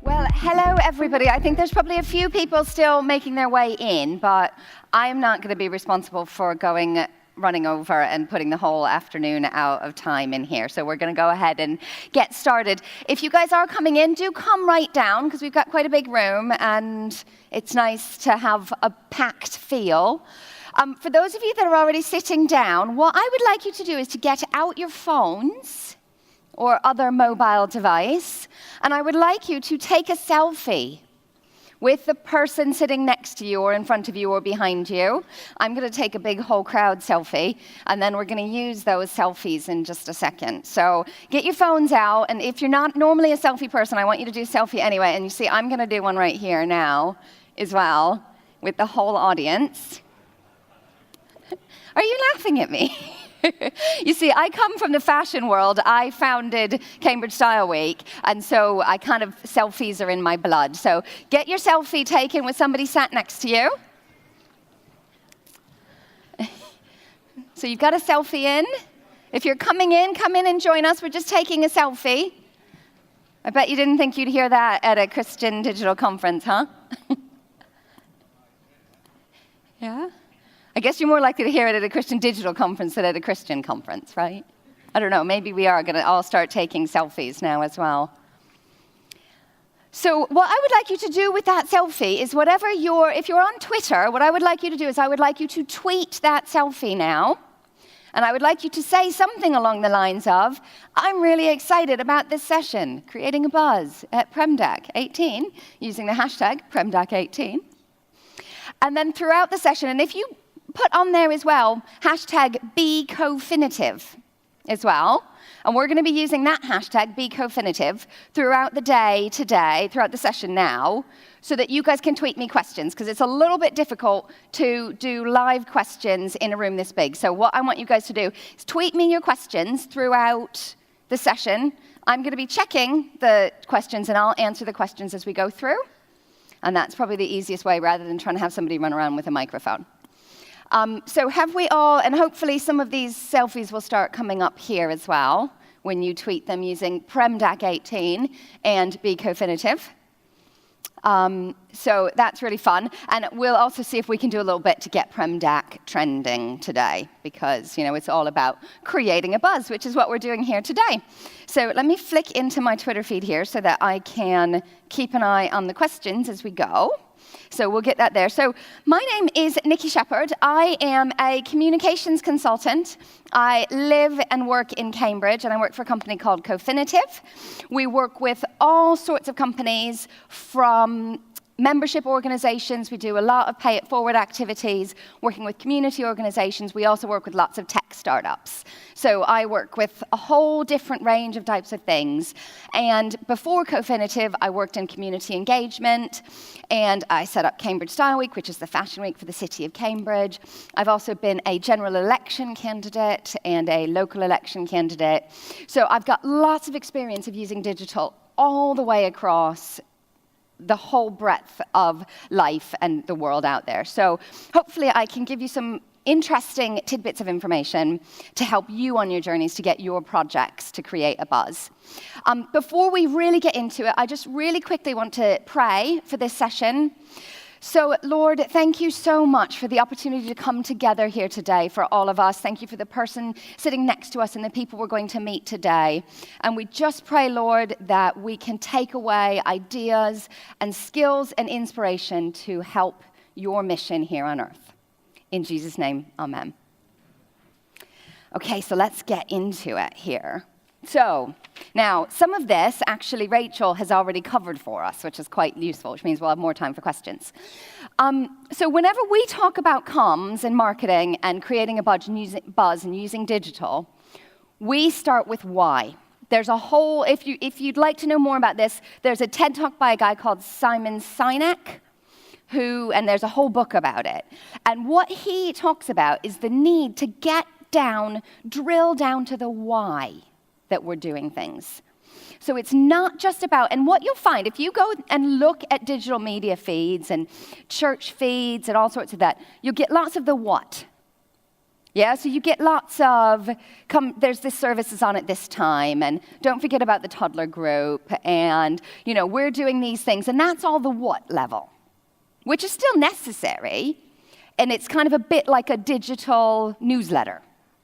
Well, hello everybody. I think there's probably a few people still making their way in, but I am not going to be responsible for running over and putting the whole afternoon out of time in here. So we're going to go ahead and get started. If you guys are coming in, do come right down, because we've got quite a big room, and it's nice to have a packed feel. For those of you that are already sitting down, what I would like you to do is to get out your phones or other mobile device, and I would like you to take a selfie with the person sitting next to you or in front of you or behind you. I'm going to take a big whole crowd selfie, and then we're going to use those selfies in just a second. So get your phones out, and if you're not normally a selfie person, I want you to do a selfie anyway. And you see, I'm going to do one right here now as well with the whole audience. Are you laughing at me? You see, I come from the fashion world. I founded Cambridge Style Week, and so selfies are in my blood. So get your selfie taken with somebody sat next to you. So you've got a selfie in. If you're coming in, come in and join us. We're just taking a selfie. I bet you didn't think you'd hear that at a Christian digital conference, huh? Yeah? I guess you're more likely to hear it at a Christian digital conference than at a Christian conference, right? I don't know, maybe we are going to all start taking selfies now as well. So what I would like you to do with that selfie is if you're on Twitter, what I would like you to do is I would like you to tweet that selfie now. And I would like you to say something along the lines of, I'm really excited about this session, creating a buzz at PremDac18, using the hashtag PremDac18. And then throughout the session, and if you put on there as well, hashtag #BeCofinitive as well. And we're going to be using that hashtag #BeCofinitive throughout the day today, throughout the session now, so that you guys can tweet me questions, because it's a little bit difficult to do live questions in a room this big. So what I want you guys to do is tweet me your questions throughout the session. I'm going to be checking the questions, and I'll answer the questions as we go through. And that's probably the easiest way, rather than trying to have somebody run around with a microphone. So have we all, and hopefully some of these selfies will start coming up here as well when you tweet them using PremDac18 and BeCofinitive. So that's really fun. And we'll also see if we can do a little bit to get PremDac trending today, because, it's all about creating a buzz, which is what we're doing here today. So let me flick into my Twitter feed here so that I can keep an eye on the questions as we go. So we'll get that there. So my name is Nicki Shepard. I am a communications consultant. I live and work in Cambridge, and I work for a company called Cofinitive. We work with all sorts of companies, from membership organizations. We do a lot of pay-it-forward activities, working with community organizations. We also work with lots of tech startups. So I work with a whole different range of types of things. And before Cofinitive, I worked in community engagement, and I set up Cambridge Style Week, which is the fashion week for the city of Cambridge. I've also been a general election candidate and a local election candidate. So I've got lots of experience of using digital all the way across the whole breadth of life and the world out there. So hopefully I can give you some interesting tidbits of information to help you on your journeys to get your projects to create a buzz. Before we really get into it, I just really quickly want to pray for this session. So, Lord, thank you so much for the opportunity to come together here today for all of us. Thank you for the person sitting next to us and the people we're going to meet today. And we just pray, Lord, that we can take away ideas and skills and inspiration to help your mission here on earth. In Jesus' name, amen. Okay, so let's get into it here. So, now, some of this, actually, Rachel has already covered for us, which is quite useful, which means we'll have more time for questions. So whenever we talk about comms and marketing and creating a buzz and using digital, we start with why. There's a whole, if you'd like to know more about this, there's a TED Talk by a guy called Simon Sinek, and there's a whole book about it. And what he talks about is the need to drill down to the why that we're doing things. So it's not just about, and what you'll find, if you go and look at digital media feeds and church feeds and all sorts of that, you'll get lots of the what. Yeah, so you get lots of, there's this service is on at this time, and don't forget about the toddler group, and, we're doing these things, and that's all the what level, which is still necessary, and it's kind of a bit like a digital newsletter,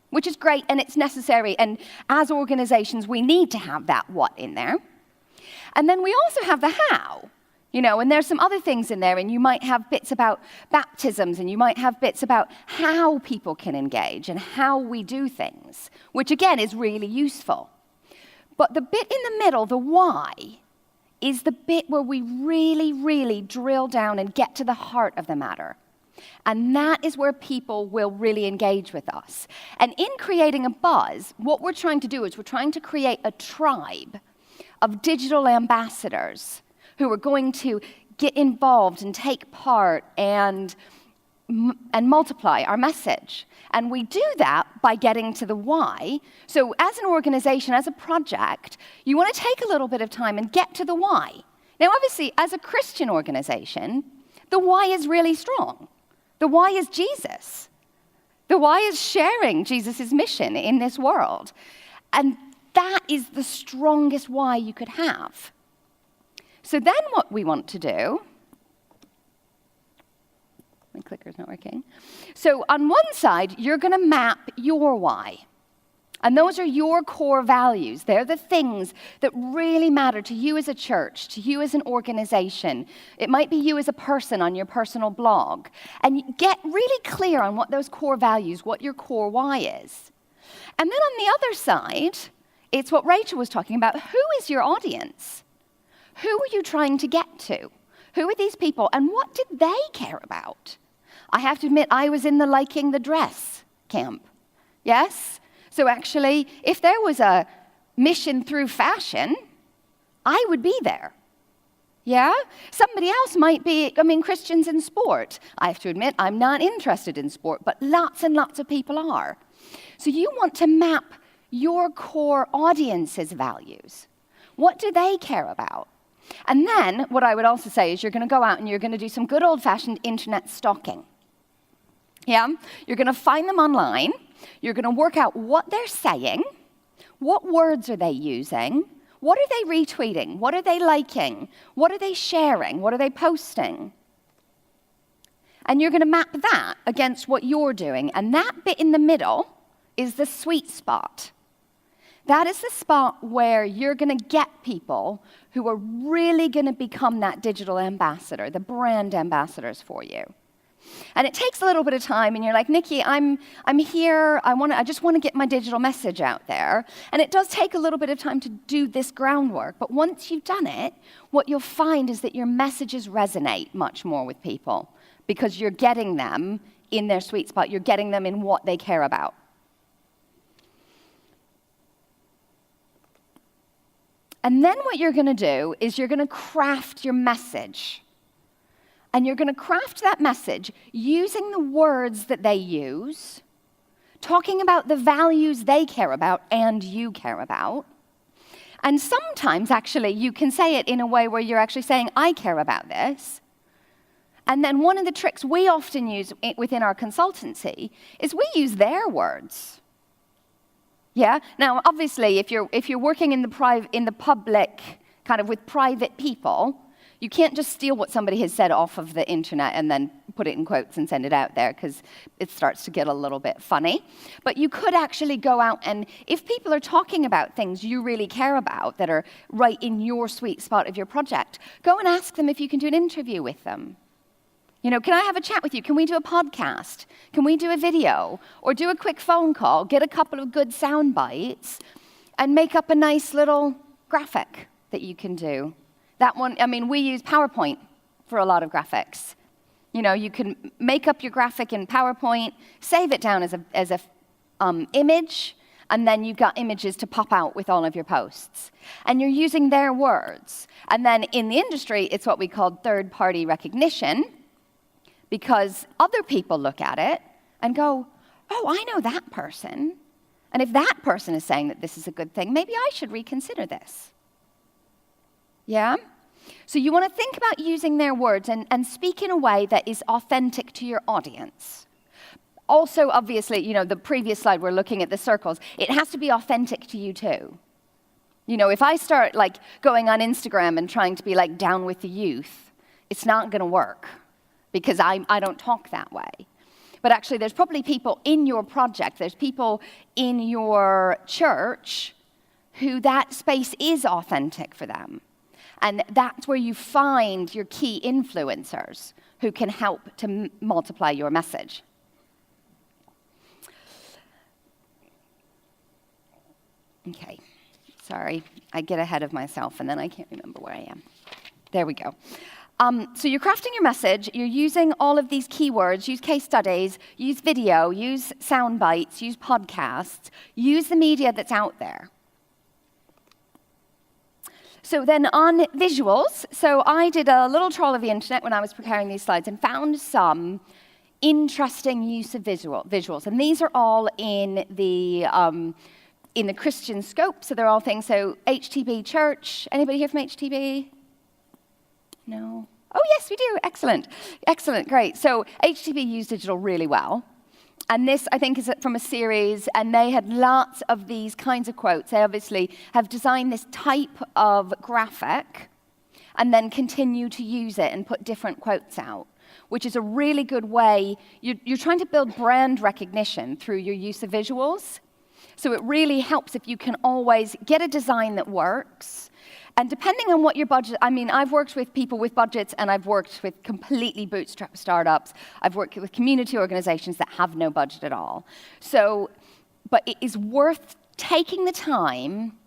which is great, and it's necessary, and as organizations, we need to have that what in there. And then we also have the how. And there's some other things in there, and you might have bits about baptisms, and you might have bits about how people can engage and how we do things, which again is really useful. But the bit in the middle, the why, is the bit where we really, really drill down and get to the heart of the matter. And that is where people will really engage with us. And in creating a buzz, what we're trying to do is we're trying to create a tribe of digital ambassadors who are going to get involved and take part and multiply our message. And we do that by getting to the why. So as an organization, as a project, you want to take a little bit of time and get to the why. Now, obviously, as a Christian organization, the why is really strong. The why is Jesus. The why is sharing Jesus' mission in this world. And that is the strongest why you could have. So then what we want to do, my clicker's not working. So on one side, you're going to map your why. And those are your core values. They're the things that really matter to you as a church, to you as an organization. It might be you as a person on your personal blog. And get really clear on what those core values, what your core why is. And then on the other side, it's what Rachel was talking about. Who is your audience? Who are you trying to get to? Who are these people, and what did they care about? I have to admit, I was in the liking the dress camp. Yes? So actually, if there was a mission through fashion, I would be there. Yeah? Somebody else might be, Christians in sport. I have to admit, I'm not interested in sport, but lots and lots of people are. So you want to map your core audience's values. What do they care about? And then, what I would also say is you're going to go out and you're going to do some good old-fashioned internet stalking. Yeah? You're going to find them online. You're going to work out what they're saying, what words are they using, what are they retweeting, what are they liking, what are they sharing, what are they posting. And you're going to map that against what you're doing. And that bit in the middle is the sweet spot. That is the spot where you're going to get people who are really going to become that digital ambassador, the brand ambassadors for you. And it takes a little bit of time, and you're like, Nicky, I'm here, I just want to get my digital message out there. And it does take a little bit of time to do this groundwork, but once you've done it, what you'll find is that your messages resonate much more with people because you're getting them in their sweet spot. You're getting them in what they care about. And then what you're going to do is you're going to craft your message. And you're going to craft that message using the words that they use, talking about the values they care about and you care about. And sometimes, actually, you can say it in a way where you're actually saying, I care about this. And then one of the tricks we often use within our consultancy is we use their words. Yeah. Now, obviously, if you're working in the public, kind of with private people, you can't just steal what somebody has said off of the internet and then put it in quotes and send it out there because it starts to get a little bit funny. But you could actually go out and, if people are talking about things you really care about that are right in your sweet spot of your project, go and ask them if you can do an interview with them. Can I have a chat with you? Can we do a podcast? Can we do a video? Or do a quick phone call, get a couple of good sound bites, and make up a nice little graphic that you can do. That one, we use PowerPoint for a lot of graphics. You can make up your graphic in PowerPoint, save it down as a image, and then you've got images to pop out with all of your posts. And you're using their words. And then in the industry, it's what we call third-party recognition, because other people look at it and go, oh, I know that person. And if that person is saying that this is a good thing, maybe I should reconsider this. Yeah? So you want to think about using their words and speak in a way that is authentic to your audience. Also, obviously, the previous slide, we're looking at the circles. It has to be authentic to you too. If I start going on Instagram and trying to be down with the youth, it's not going to work because I don't talk that way. But actually, there's probably people in your project, there's people in your church who that space is authentic for them. And that's where you find your key influencers who can help to multiply your message. Okay, sorry, I get ahead of myself and then I can't remember where I am. There we go. So you're crafting your message, you're using all of these keywords, use case studies, use video, use sound bites, use podcasts, use the media that's out there. So then on visuals, so I did a little troll of the internet when I was preparing these slides and found some interesting use of visuals. And these are all in the Christian scope, so they're all things. So HTB Church, anybody here from HTB? No? Oh, yes, we do. Excellent. Excellent, great. So HTB used digital really well. And this, I think, is from a series, and they had lots of these kinds of quotes. They obviously have designed this type of graphic and then continue to use it and put different quotes out, which is a really good way. You're trying to build brand recognition through your use of visuals. So it really helps if you can always get a design that works. And depending on what your budget, I've worked with people with budgets, and I've worked with completely bootstrapped startups. I've worked with community organizations that have no budget at all. But it is worth taking the time.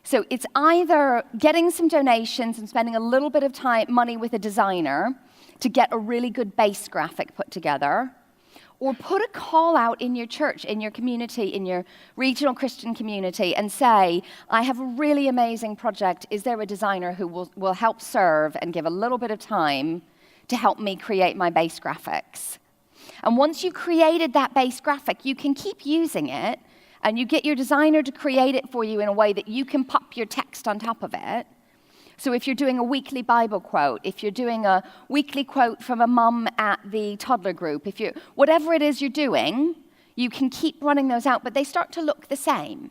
So it's either getting some donations and spending a little bit of money with a designer to get a really good base graphic put together, or put a call out in your church, in your community, in your regional Christian community, and say, I have a really amazing project. Is there a designer who will help serve and give a little bit of time to help me create my base graphics? And once you've created that base graphic, you can keep using it, and you get your designer to create it for you in a way that you can pop your text on top of it. So if you're doing a weekly Bible quote, if you're doing a weekly quote from a mum at the toddler group, whatever it is you're doing, you can keep running those out, but they start to look the same.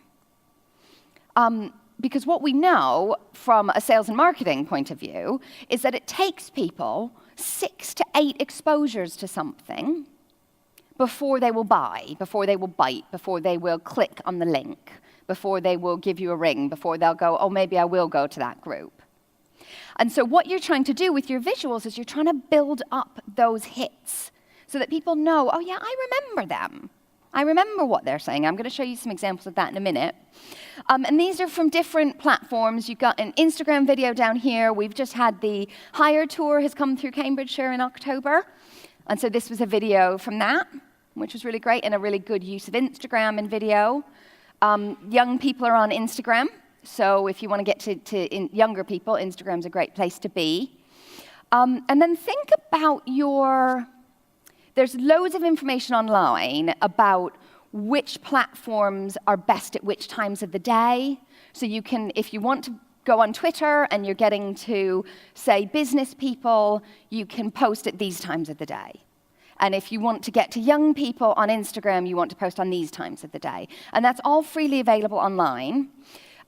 Because what we know from a sales and marketing point of view is that it takes people 6 to 8 exposures to something before they will buy, before they will bite, before they will click on the link, before they will give you a ring, before they'll go, oh, maybe I will go to that group. And so what you're trying to do with your visuals is you're trying to build up those hits so that people know, oh yeah, I remember them. I remember what they're saying. I'm going to show you some examples of that in a minute. And these are from different platforms. You've got an Instagram video down here. We've just had the Hire Tour has come through Cambridgeshire in October. And so this was a video from that, which was really great and a really good use of Instagram and video. Young people are on Instagram. So if you want to get to younger people, Instagram's a great place to be. And then think about there's loads of information online about which platforms are best at which times of the day. So you can, if you want to go on Twitter and you're getting to, say, business people, you can post at these times of the day. And if you want to get to young people on Instagram, you want to post on these times of the day. And that's all freely available online.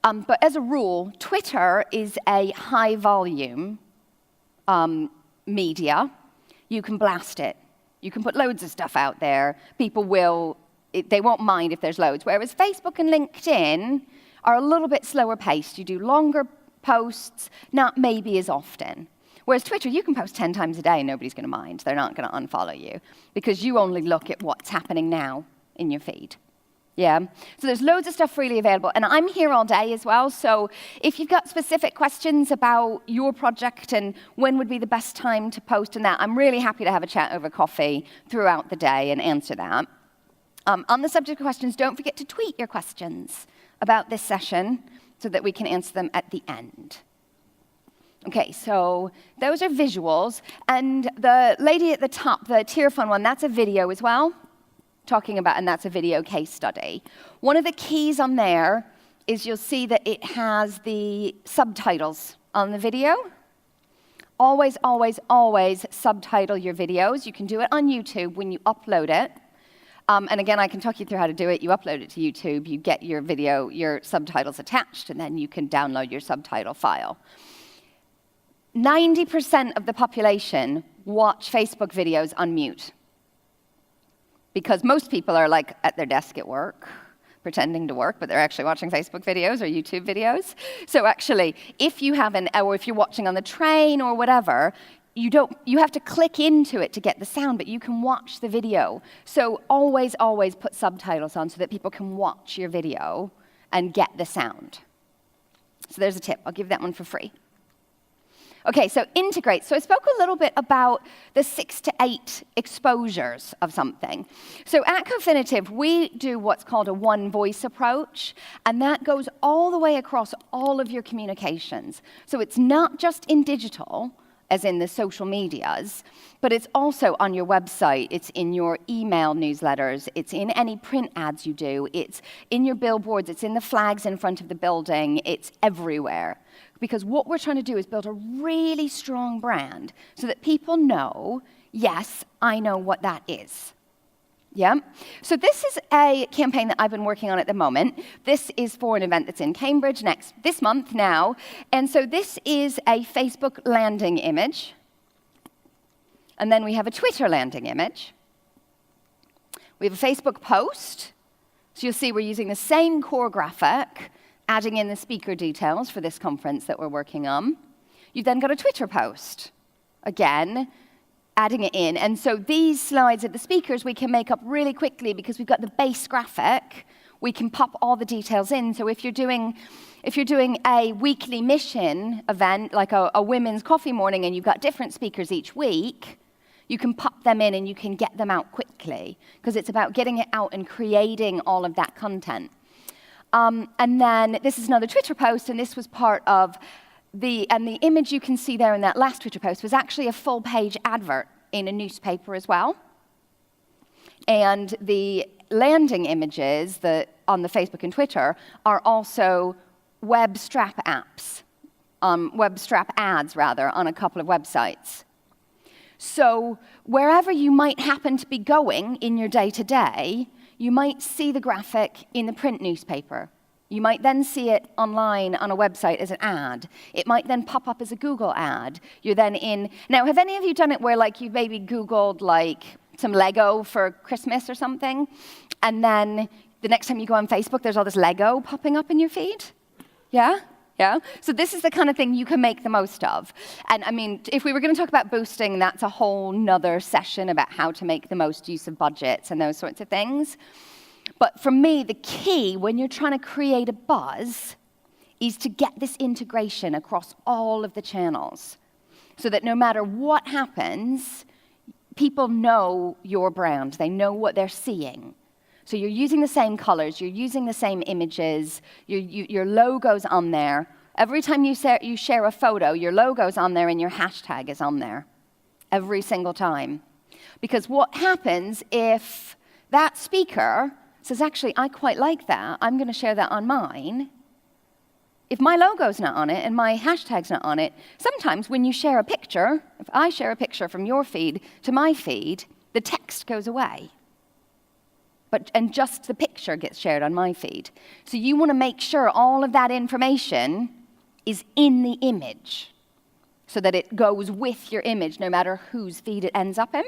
But as a rule, Twitter is a high-volume media. You can blast it. You can put loads of stuff out there. People they won't mind if there's loads. Whereas Facebook and LinkedIn are a little bit slower paced. You do longer posts, not maybe as often. Whereas Twitter, you can post 10 times a day and nobody's going to mind. They're not going to unfollow you because you only look at what's happening now in your feed. Yeah, so there's loads of stuff freely available, and I'm here all day as well, so if you've got specific questions about your project and when would be the best time to post and that, I'm really happy to have a chat over coffee throughout the day and answer that. On the subject of questions, don't forget to tweet your questions about this session so that we can answer them at the end. Okay, so those are visuals, and the lady at the top, the tier fund one, that's a video as well. Talking about, and that's a video case study. One of the keys on there is you'll see that it has the subtitles on the video. Always, always, always subtitle your videos. You can do it on YouTube when you upload it. And again, I can talk you through how to do it. You upload it to YouTube, you get your video, your subtitles attached, and then you can download your subtitle file. 90% of the population watch Facebook videos on mute. Because most people are like at their desk at work, pretending to work, but they're actually watching Facebook videos or YouTube videos. So actually, if you haven't, or if you're watching on the train or whatever, you have to click into it to get the sound, but you can watch the video. So always, always put subtitles on so that people can watch your video and get the sound. So there's a tip. I'll give that one for free. Okay, so integrate. So I spoke a little bit about the 6 to 8 exposures of something. So at Cofinitiv, we do what's called a one voice approach, and that goes all the way across all of your communications. So it's not just in digital, as in the social medias, but it's also on your website, it's in your email newsletters, it's in any print ads you do, it's in your billboards, it's in the flags in front of the building, it's everywhere. Because what we're trying to do is build a really strong brand so that people know, yes, I know what that is. Yeah? So this is a campaign that I've been working on at the moment. This is for an event that's in Cambridge this month now. And so this is a Facebook landing image. And then we have a Twitter landing image. We have a Facebook post. So you'll see we're using the same core graphic, adding in the speaker details for this conference that we're working on. You've then got a Twitter post. Again, adding it in. And so these slides of the speakers we can make up really quickly because we've got the base graphic. We can pop all the details in. So if you're doing a weekly mission event, like a women's coffee morning, and you've got different speakers each week, you can pop them in and you can get them out quickly because it's about getting it out and creating all of that content. And then this is another Twitter post, and this was part of the image you can see there in that last Twitter post was actually a full-page advert in a newspaper as well. And the landing images on the Facebook and Twitter are also web strap ads, rather, on a couple of websites. So wherever you might happen to be going in your day-to-day, you might see the graphic in the print newspaper. You might then see it online on a website as an ad. It might then pop up as a Google ad. You're then in... Now, have any of you done it where like you maybe Googled like some Lego for Christmas or something, and then the next time you go on Facebook, there's all this Lego popping up in your feed? Yeah? Yeah? So this is the kind of thing you can make the most of. And I mean, if we were going to talk about boosting, that's a whole nother session about how to make the most use of budgets and those sorts of things. But for me, the key when you're trying to create a buzz is to get this integration across all of the channels so that no matter what happens, people know your brand. They know what they're seeing. So you're using the same colors, you're using the same images, your logo's on there. Every time you share a photo, your logo's on there and your hashtag is on there. Every single time. Because what happens if that speaker says, actually, I quite like that, I'm going to share that on mine. If my logo's not on it and my hashtag's not on it, sometimes when you share a picture, if I share a picture from your feed to my feed, the text goes away. And just the picture gets shared on my feed. So you want to make sure all of that information is in the image so that it goes with your image no matter whose feed it ends up in.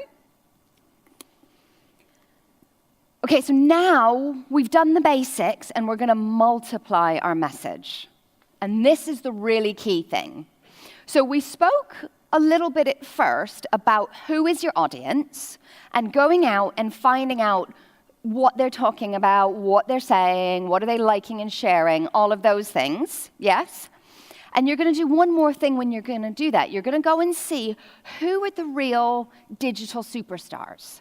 Okay, so now we've done the basics and we're going to multiply our message. And this is the really key thing. So we spoke a little bit at first about who is your audience and going out and finding out what they're talking about, what they're saying, what are they liking and sharing, all of those things, yes? And you're going to do one more thing when you're going to do that. You're going to go and see who are the real digital superstars.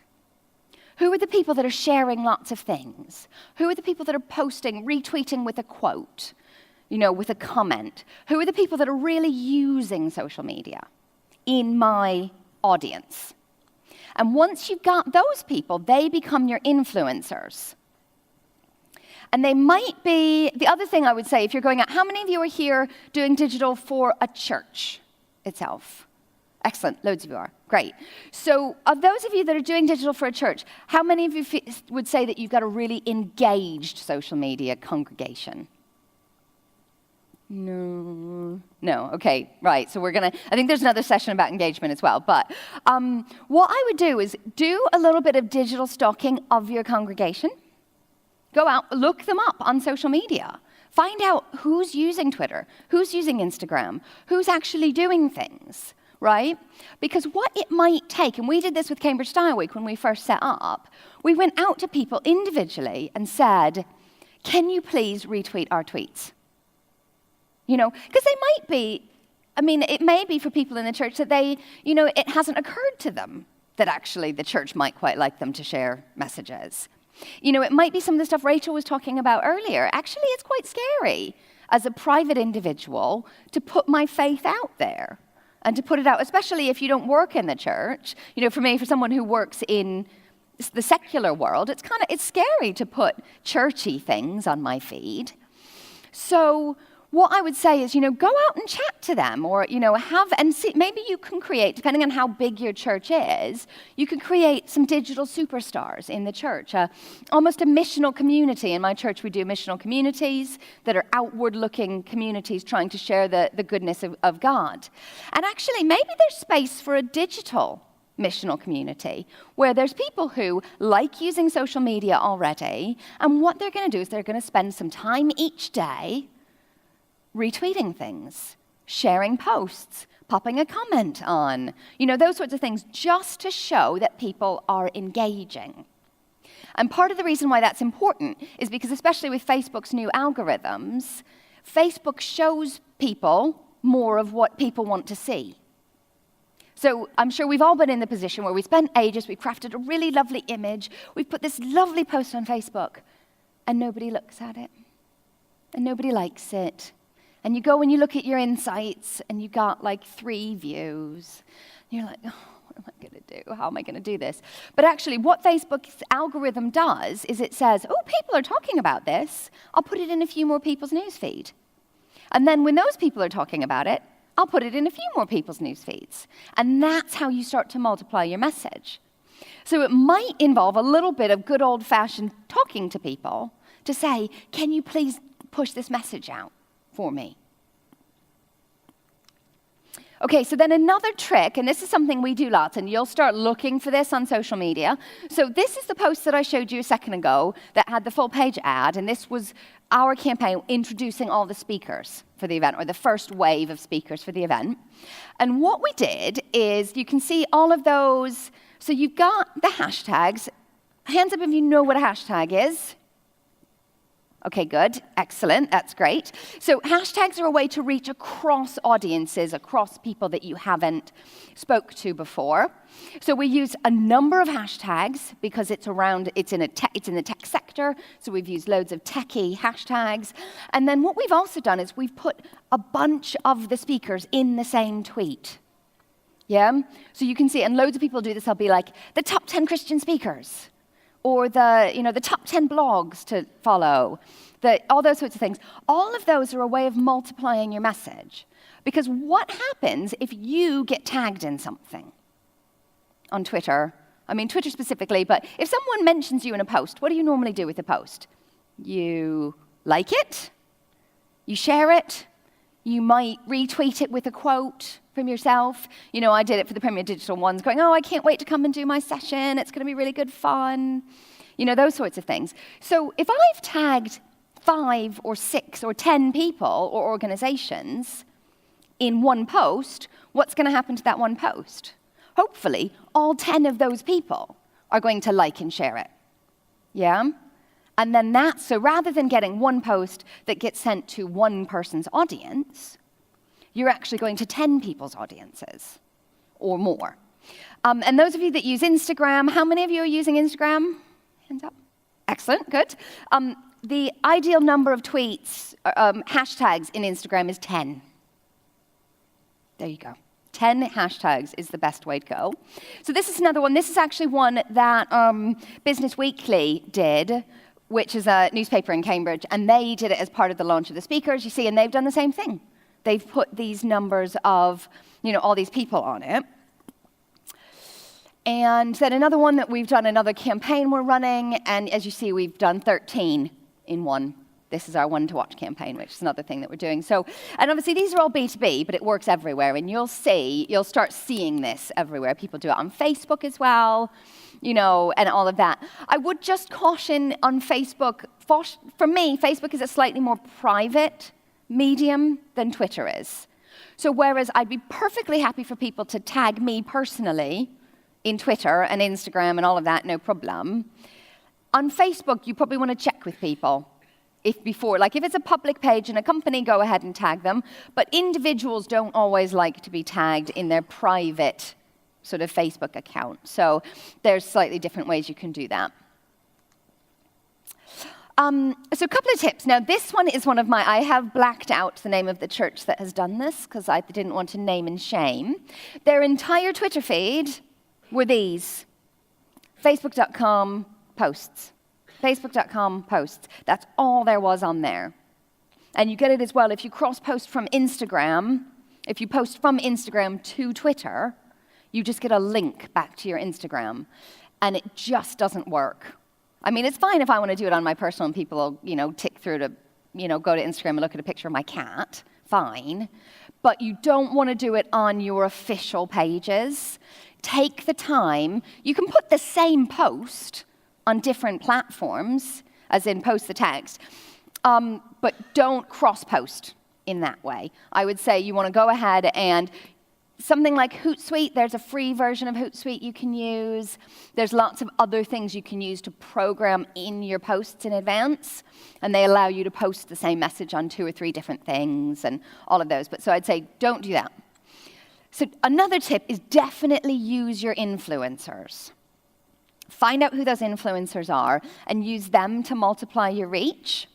Who are the people that are sharing lots of things? Who are the people that are posting, retweeting with a quote, with a comment? Who are the people that are really using social media in my audience? And once you've got those people, they become your influencers. And they might be, the other thing I would say, if you're going out, how many of you are here doing digital for a church itself? Excellent, loads of you are. Great. So of those of you that are doing digital for a church, how many of you would say that you've got a really engaged social media congregation? No. Okay, right. So I think there's another session about engagement as well. But what I would do is do a little bit of digital stalking of your congregation. Go out, look them up on social media. Find out who's using Twitter, who's using Instagram, who's actually doing things, right? Because what it might take, and we did this with Cambridge Style Week when we first set up, we went out to people individually and said, can you please retweet our tweets? Because they might be, it may be for people in the church that it hasn't occurred to them that actually the church might quite like them to share messages. It might be some of the stuff Rachel was talking about earlier. Actually, it's quite scary as a private individual to put my faith out there and to put it out, especially if you don't work in the church. For someone who works in the secular world, it's scary to put churchy things on my feed. So what I would say is, go out and chat to them, or, see, maybe you can create, depending on how big your church is, you can create some digital superstars in the church, almost a missional community. In my church, we do missional communities that are outward-looking communities trying to share the goodness of God. And actually, maybe there's space for a digital missional community where there's people who like using social media already, and what they're going to do is they're going to spend some time each day retweeting things, sharing posts, popping a comment on, those sorts of things, just to show that people are engaging. And part of the reason why that's important is because, especially with Facebook's new algorithms, Facebook shows people more of what people want to see. So I'm sure we've all been in the position where we spent ages, we've crafted a really lovely image, we've put this lovely post on Facebook, and nobody looks at it, and nobody likes it. And you go and you look at your insights, and you got like 3 views. And you're like, oh, what am I going to do? How am I going to do this? But actually, what Facebook's algorithm does is it says, oh, people are talking about this. I'll put it in a few more people's newsfeed. And then when those people are talking about it, I'll put it in a few more people's newsfeeds. And that's how you start to multiply your message. So it might involve a little bit of good old-fashioned talking to people to say, can you please push this message out for me? Okay, so then another trick, and this is something we do lots, and you'll start looking for this on social media. So this is the post that I showed you a second ago that had the full page ad, and this was our campaign introducing all the speakers for the event, or the first wave of speakers for the event. And what we did is, you can see all of those, so you've got the hashtags. Hands up if you know what a hashtag is. Okay, good. Excellent. That's great. So hashtags are a way to reach across audiences, across people that you haven't spoke to before. So we use a number of hashtags because it's in the tech sector, so we've used loads of techie hashtags. And then what we've also done is we've put a bunch of the speakers in the same tweet. Yeah? So you can see, and loads of people do this, they'll be like, the top 10 Christian speakers, or the top 10 blogs to follow, all those sorts of things. All of those are a way of multiplying your message. Because what happens if you get tagged in something on Twitter? Twitter specifically, but if someone mentions you in a post, what do you normally do with a post? You like it, you share it, you might retweet it with a quote from yourself. I did it for the Premier Digital ones, going, oh, I can't wait to come and do my session. It's going to be really good fun. Those sorts of things. So if I've tagged 5 or 6 or 10 people or organizations in one post, what's going to happen to that one post? Hopefully, all 10 of those people are going to like and share it. Yeah? And then so rather than getting one post that gets sent to one person's audience, you're actually going to 10 people's audiences or more. And those of you that use Instagram, how many of you are using Instagram? Hands up. Excellent, good. The ideal number of tweets, hashtags in Instagram is 10. There you go. 10 hashtags is the best way to go. So this is another one. This is actually one that Business Weekly did, which is a newspaper in Cambridge, and they did it as part of the launch of the speakers, you see, and they've done the same thing. they've put these numbers of, all these people on it. And then another one that we've done, another campaign we're running, and as you see, we've done 13 in one. This is our one to watch campaign, which is another thing that we're doing. So, and obviously these are all B2B, but it works everywhere, and you'll start seeing this everywhere. People do it on Facebook as well, and all of that. I would just caution on Facebook, for me, Facebook is a slightly more private medium than Twitter is. So whereas I'd be perfectly happy for people to tag me personally in Twitter and Instagram and all of that, no problem. On Facebook, you probably want to check with people. If it's a public page in a company, go ahead and tag them. But individuals don't always like to be tagged in their private sort of Facebook account. So there's slightly different ways you can do that. So a couple of tips. Now, this one is I have blacked out the name of the church that has done this because I didn't want to name and shame. Their entire Twitter feed were these Facebook.com posts. Facebook.com posts. That's all there was on there. And you get it as well if you cross-post from Instagram. If you post from Instagram to Twitter, you just get a link back to your Instagram. And it just doesn't work. I mean, it's fine if I want to do it on my personal and people will, tick through to, go to Instagram and look at a picture of my cat. Fine. But you don't want to do it on your official pages. Take the time. You can put the same post on different platforms, as in post the text, but don't cross-post in that way. I would say you want to go ahead and something like Hootsuite, there's a free version of Hootsuite you can use. There's lots of other things you can use to program in your posts in advance, and they allow you to post the same message on 2 or 3 different things and all of those. But so I'd say don't do that. So another tip is definitely use your influencers. Find out who those influencers are and use them to multiply your reach.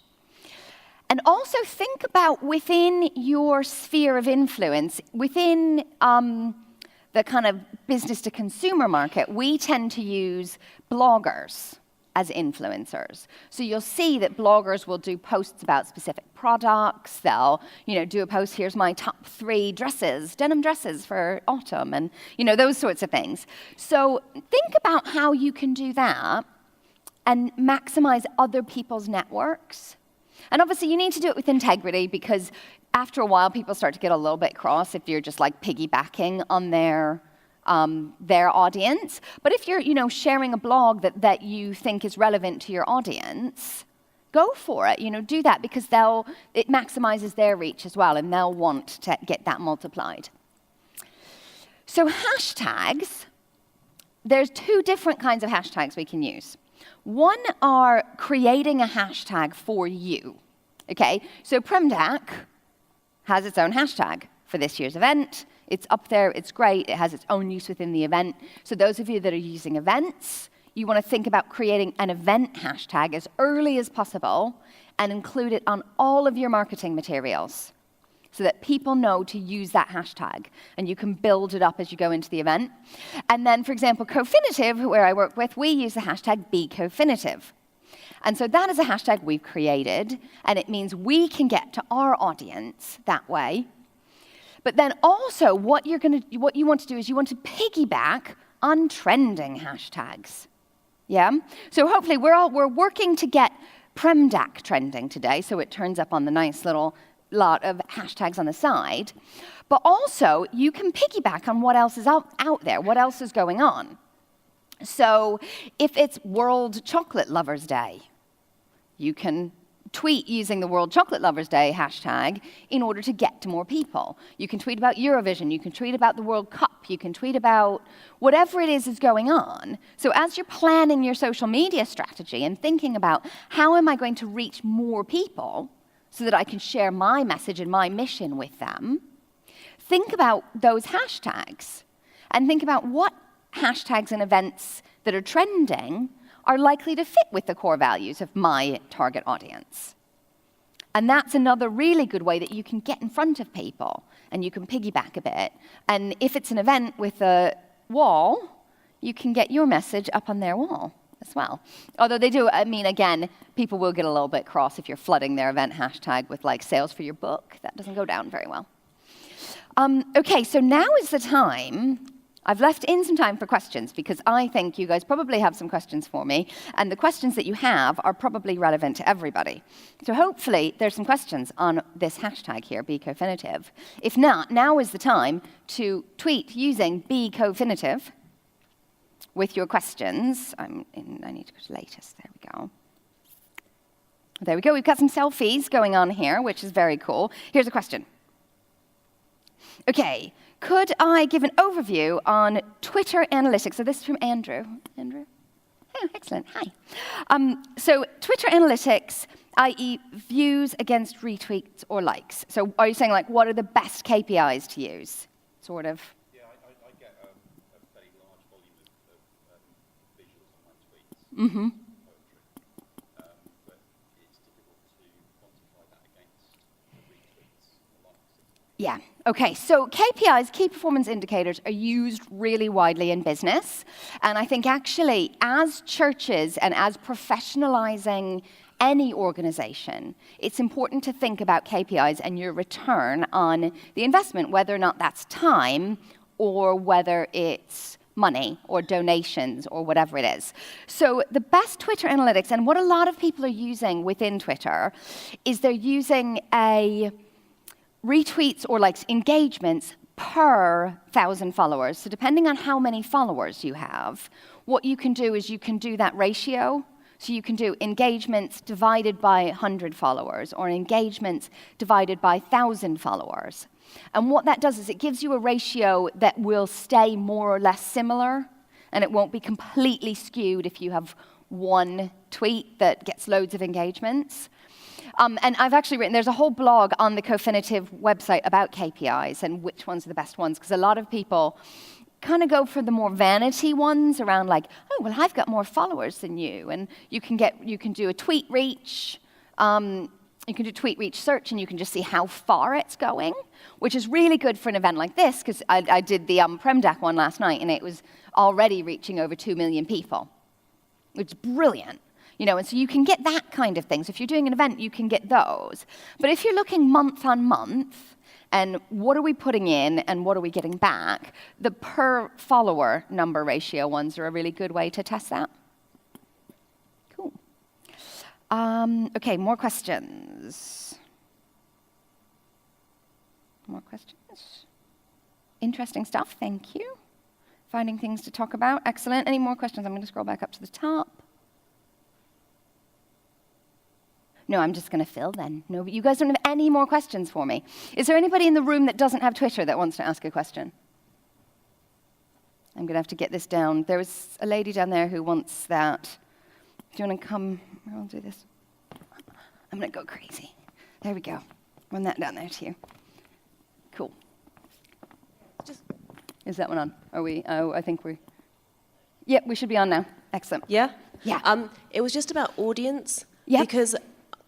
And also think about within your sphere of influence, within the kind of business to consumer market, we tend to use bloggers as influencers. So you'll see that bloggers will do posts about specific products. They'll, do a post, here's my top 3 dresses, denim dresses for autumn, and, those sorts of things. So think about how you can do that and maximize other people's networks. And obviously, you need to do it with integrity because after a while, people start to get a little bit cross if you're just like piggybacking on their audience. But if you're, sharing a blog that you think is relevant to your audience, go for it. Do that because it maximizes their reach as well, and they'll want to get that multiplied. So hashtags, there's 2 different kinds of hashtags we can use. One are creating a hashtag for you. Okay, so PremDac has its own hashtag for this year's event. It's up there, it's great, it has its own use within the event. So those of you that are using events, you want to think about creating an event hashtag as early as possible and include it on all of your marketing materials so that people know to use that hashtag, and you can build it up as you go into the event. And then, for example, Cofinitive, where I work with, we use the hashtag BeCofinitive. And so that is a hashtag we've created, and it means we can get to our audience that way. But then also, what you want to do is you want to piggyback on trending hashtags. Yeah? So hopefully we're working to get PremDac trending today, so it turns up on the nice little lot of hashtags on the side. But also, you can piggyback on what else is out there, what else is going on. So if it's World Chocolate Lovers Day, you can tweet using the World Chocolate Lovers Day hashtag in order to get to more people. You can tweet about Eurovision, you can tweet about the World Cup, you can tweet about whatever it is going on. So as you're planning your social media strategy and thinking about how am I going to reach more people so that I can share my message and my mission with them, think about those hashtags and think about what hashtags and events that are trending are likely to fit with the core values of my target audience. And that's another really good way that you can get in front of people and you can piggyback a bit. And if it's an event with a wall, you can get your message up on their wall as well. Although they do, again, people will get a little bit cross if you're flooding their event hashtag with like sales for your book. That doesn't go down very well. Okay, so now is the time. I've left in some time for questions because I think you guys probably have some questions for me, and the questions that you have are probably relevant to everybody. So hopefully there's some questions on this hashtag here, BeCofinitive. If not, now is the time to tweet using BeCofinitive with your questions. I need to go to latest. There we go. There we go. We've got some selfies going on here, which is very cool. Here's a question. Okay. Could I give an overview on Twitter analytics? So this is from Andrew. Andrew? Oh, excellent. Hi. So Twitter analytics, i.e. views against retweets or likes. So are you saying, like, what are the best KPIs to use? Sort of. Yeah, I get a fairly large volume of visuals on my tweets. Mm-hmm. But it's difficult to quantify that against retweets or likes. Yeah. Okay, so KPIs, key performance indicators, are used really widely in business. And I think actually, as churches and as professionalizing any organization, it's important to think about KPIs and your return on the investment, whether or not that's time or whether it's money or donations or whatever it is. So the best Twitter analytics, and what a lot of people are using within Twitter, is they're using a retweets or likes engagements per 1,000 followers. So depending on how many followers you have, what you can do is you can do that ratio. So you can do engagements divided by 100 followers or engagements divided by 1,000 followers. And what that does is it gives you a ratio that will stay more or less similar, and it won't be completely skewed if you have one tweet that gets loads of engagements. And I've actually written, there's a whole blog on the Cofinitive website about KPIs and which ones are the best ones, because a lot of people kind of go for the more vanity ones around like, oh, well, I've got more followers than you. And you can do a tweet reach, you can do tweet reach search, and you can just see how far it's going, which is really good for an event like this, because I did the PremDac one last night, and it was already reaching over 2 million people, which is brilliant. You know, and so you can get that kind of thing. So if you're doing an event, you can get those. But if you're looking month on month, and what are we putting in and what are we getting back, the per follower number ratio ones are a really good way to test that. Cool. Okay, more questions. More questions? Interesting stuff, thank you. Finding things to talk about, excellent. Any more questions? I'm going to scroll back up to the top. No, I'm just going to fill then. No, but you guys don't have any more questions for me. Is there anybody in the room that doesn't have Twitter that wants to ask a question? I'm going to have to get this down. There was a lady down there who wants that. Do you want to come? I'll do this. I'm going to go crazy. There we go. Run that down there to you. Cool. Is that one on? Are we? Oh, I think we're... Yep, we should be on now. Excellent. Yeah? Yeah. It was just about audience. Yep. Because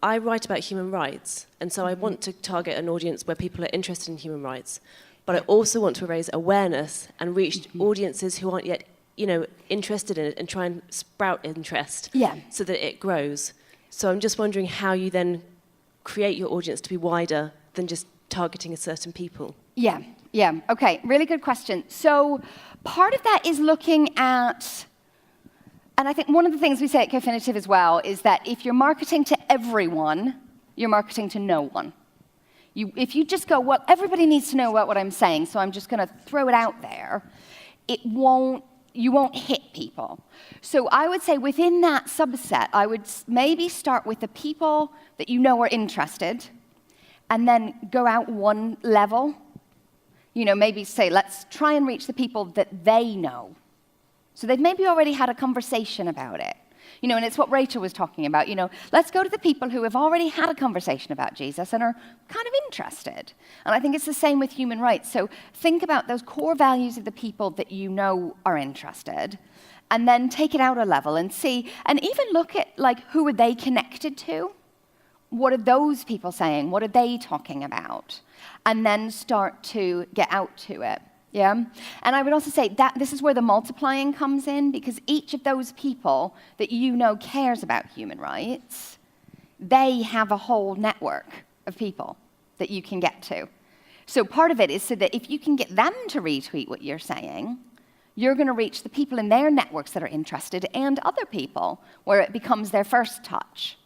I write about human rights, and so I want to target an audience where people are interested in human rights. But I also want to raise awareness and reach audiences who aren't yet, interested in it and try and sprout interest so that it grows. So I'm just wondering how you then create your audience to be wider than just targeting a certain people. Yeah. Okay, really good question. So part of that is looking at, and I think one of the things we say at Cofinitive as well is that if you're marketing to everyone, you're marketing to no one. If you just go, well, everybody needs to know about what I'm saying, so I'm just going to throw it out there, you won't hit people. So I would say within that subset, I would maybe start with the people that you know are interested, and then go out one level. Maybe say, let's try and reach the people that they know. So they've maybe already had a conversation about it. And it's what Rachel was talking about. Let's go to the people who have already had a conversation about Jesus and are kind of interested. And I think it's the same with human rights. So think about those core values of the people that you know are interested, and then take it out a level and see, and even look at, who are they connected to? What are those people saying? What are they talking about? And then start to get out to it. Yeah? And I would also say that this is where the multiplying comes in, because each of those people that you know cares about human rights, they have a whole network of people that you can get to. So part of it is so that if you can get them to retweet what you're saying, you're going to reach the people in their networks that are interested and other people, where it becomes their first touch,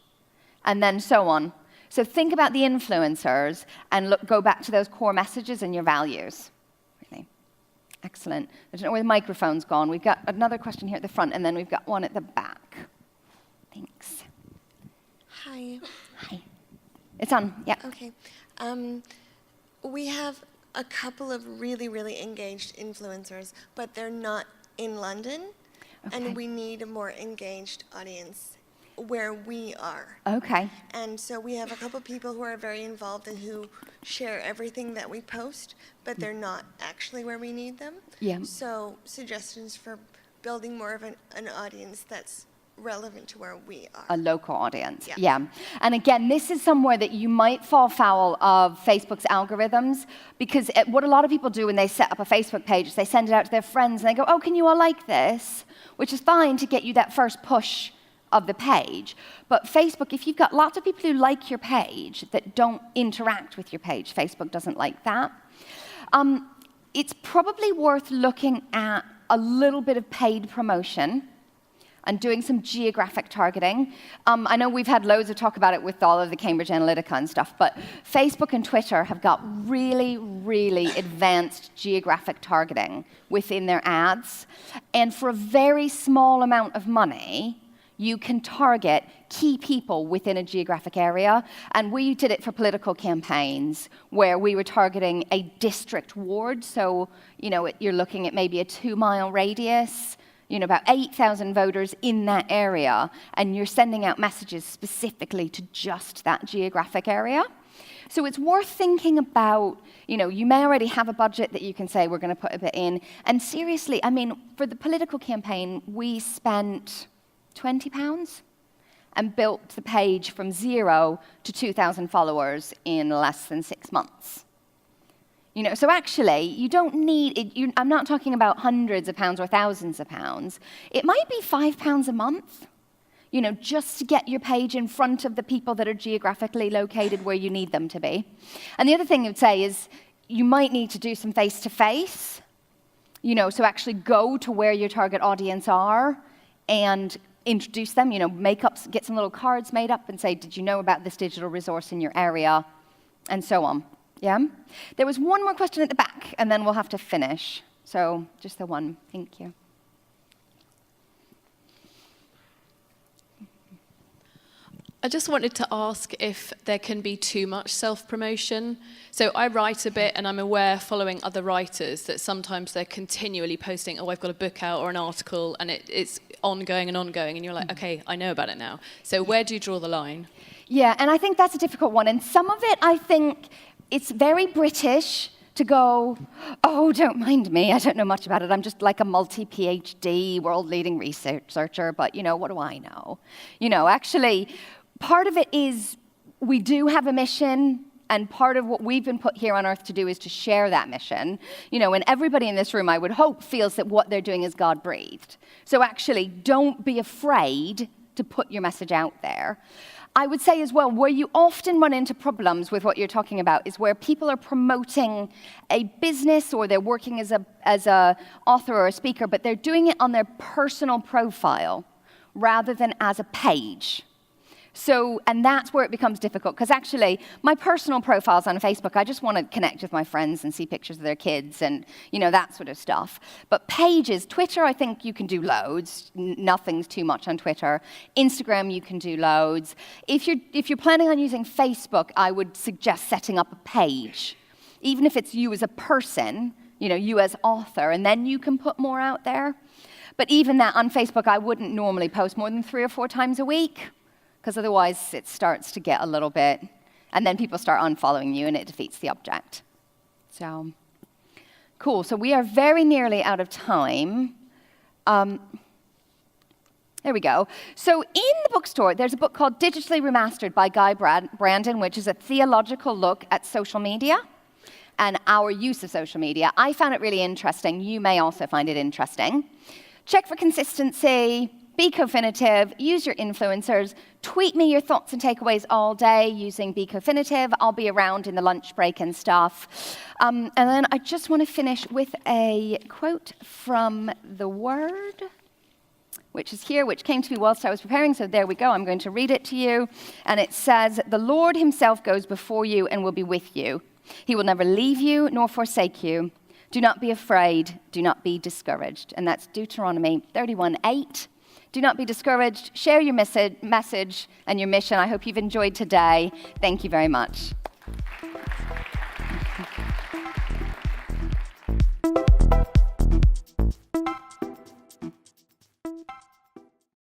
and then so on. So think about the influencers and go back to those core messages and your values. Really. Excellent. I don't know where the microphone's gone. We've got another question here at the front, and then we've got one at the back. Thanks. Hi. Hi. It's on, yeah. Okay. We have a couple of really, really engaged influencers, but they're not in London, and we need a more engaged audience where we are. Okay. And so we have a couple of people who are very involved and who share everything that we post, but they're not actually where we need them. Yeah. So suggestions for building more of an audience that's relevant to where we are. A local audience, Yeah. yeah. And again, this is somewhere that you might fall foul of Facebook's algorithms, because what a lot of people do when they set up a Facebook page is they send it out to their friends and they go, oh, can you all like this? Which is fine to get you that first push of the page. But Facebook, if you've got lots of people who like your page that don't interact with your page, Facebook doesn't like that. It's probably worth looking at a little bit of paid promotion and doing some geographic targeting. I know we've had loads of talk about it with all of the Cambridge Analytica and stuff, but Facebook and Twitter have got really, really advanced geographic targeting within their ads. And for a very small amount of money, you can target key people within a geographic area. And we did it for political campaigns where we were targeting a district ward. So, you're looking at maybe a 2-mile radius, about 8,000 voters in that area, and you're sending out messages specifically to just that geographic area. So it's worth thinking about, you may already have a budget that you can say, we're going to put a bit in. And seriously, for the political campaign, we spent £20 and built the page from 0 to 2,000 followers in less than 6 months. So actually, you don't need it. I'm not talking about hundreds of pounds or thousands of pounds. It might be £5 a month, just to get your page in front of the people that are geographically located where you need them to be. And the other thing I would say is you might need to do some face-to-face, so actually go to where your target audience are and introduce them, get some little cards made up and say, did you know about this digital resource in your area, and so on. Yeah? There was one more question at the back, and then we'll have to finish. So just the one. Thank you. I just wanted to ask if there can be too much self-promotion. So I write a bit, and I'm aware, following other writers, that sometimes they're continually posting, oh, I've got a book out or an article, and it's ongoing, and you're like, okay, I know about it now. So where do you draw the line? Yeah, and I think that's a difficult one. And some of it, I think, it's very British to go, oh, don't mind me, I don't know much about it. I'm just like a multi-PhD, world-leading researcher, but, what do I know? Actually, part of it is we do have a mission, and part of what we've been put here on Earth to do is to share that mission. And everybody in this room, I would hope, feels that what they're doing is God-breathed. So actually, don't be afraid to put your message out there. I would say as well, where you often run into problems with what you're talking about is where people are promoting a business or they're working as a author or a speaker, but they're doing it on their personal profile rather than as a page. So, and that's where it becomes difficult, because actually, my personal profiles on Facebook, I just want to connect with my friends and see pictures of their kids and, that sort of stuff. But pages, Twitter, I think you can do loads. Nothing's too much on Twitter. Instagram, you can do loads. If you're planning on using Facebook, I would suggest setting up a page. Even if it's you as a person, you as author, and then you can put more out there. But even that, on Facebook, I wouldn't normally post more than 3 or 4 times a week, because otherwise it starts to get a little bit, and then people start unfollowing you, and it defeats the object. So, cool. So we are very nearly out of time. There we go. So in the bookstore, there's a book called Digitally Remastered by Guy Brandon, which is a theological look at social media and our use of social media. I found it really interesting. You may also find it interesting. Check for consistency. be co-finitive, use your influencers, tweet me your thoughts and takeaways all day using Be Co-finitive. I'll be around in the lunch break and stuff. And then I just want to finish with a quote from the Word, which is here, which came to me whilst I was preparing. So there we go. I'm going to read it to you. And it says, "The Lord himself goes before you and will be with you. He will never leave you nor forsake you. Do not be afraid. Do not be discouraged." And that's Deuteronomy 31:8. Do not be discouraged. Share your message and your mission. I hope you've enjoyed today. Thank you very much.